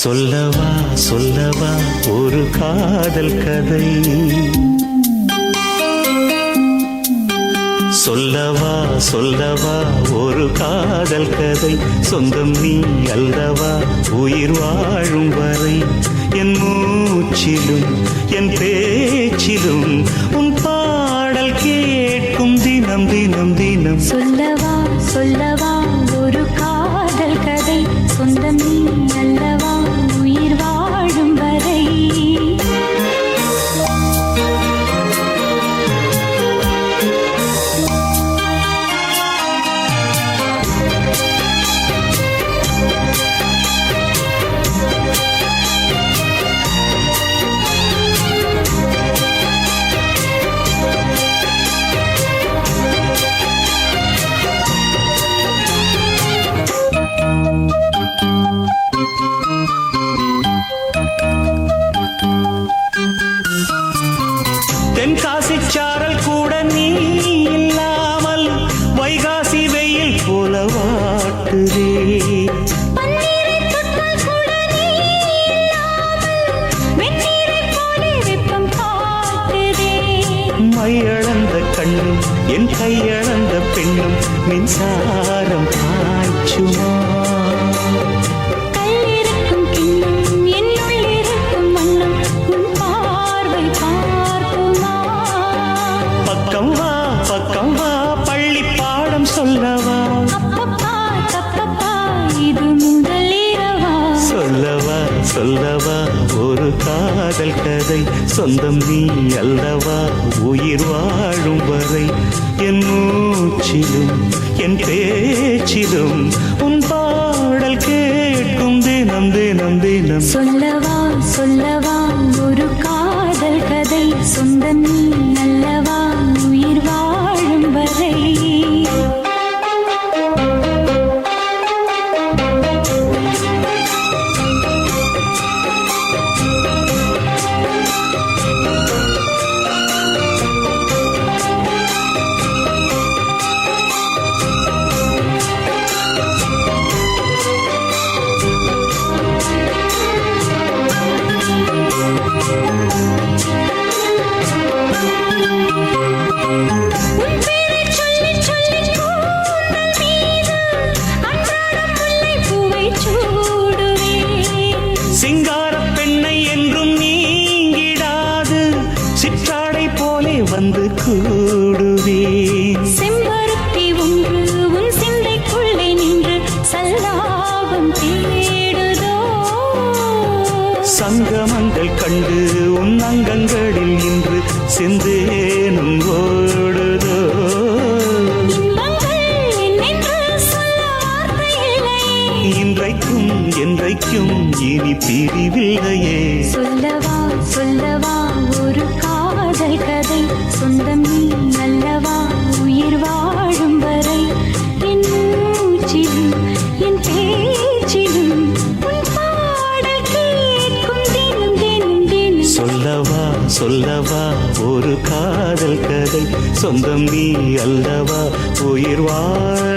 சொல்லவா சொல்லவா ஒரு காதல் கதை, சொல்லவா சொல்லவா ஒரு காதல் கதை, சொந்தம் நீ அல்லவா உயிர் வாழும் வரை, என் மூச்சிலும் என் பேச்சிலும் உன் பாடல் கேட்கும் தினம் தினம் தினம். சொல்லவா சொல்லவா ஒரு காதல் கதை, சொந்தம் நீ அல்லவா உயிர் வாழும் வரை. தென்காசி சாரல் கூட நீ இல்லாமல் வைகாசி வெயில் போல வாட்டுதே, மையளந்த கண்ணும் என் கையளந்த பெண்ணும் மின்சாரம் பாய்ச்சுமா, பக்கம் வா பக்கம் வா பள்ளி பாடம் சொல்லவா, இது முதலிரவா. சொல்லவா சொல்லவா ஒரு காதல் கதை, சொந்தம் நீ அல்லவா உயிர் வாழும் வரை, என் மூச்சிலும் என் பேச்சிலும் உன் பாடல் கேட்கும் தினம் தினம் தினம். சொல்லவா சொல்லவா ஒரு காதல் கதை, சொந்தம் நீ அல்லவா உயிர் வாழும் வரை. சிங்கார பெண்ணை என்றும் நீங்கிடாது, சிற்றாடை போலே வந்து கூடுவேன், செம்பருத்தி ஒன்று உன் சிந்தைக்குள்ளே நின்று சல்லாபம் தேடுதோ, சங்கமங்கள் கண்டு உன் அங்கங்களில் இன்று செந்தேனும் ஓடுதோ, இன்றைக்கும் என்றைக்கும் இனி பிரிவில்லையே. சொல்லவா சொல்லவா ஒரு காதல் கதை, சொந்தம் நீ அல்லவா உயிர் வாழும் வரை, என் மூச்சிலும் என் பேச்சிலும் உன் பாடல் கேட்கும் தினம் தினம் தினம். சொல்லவா சொல்லவா ஒரு காதல் கதை, சொந்தம் நீ அல்லவா உயிர் வாழும்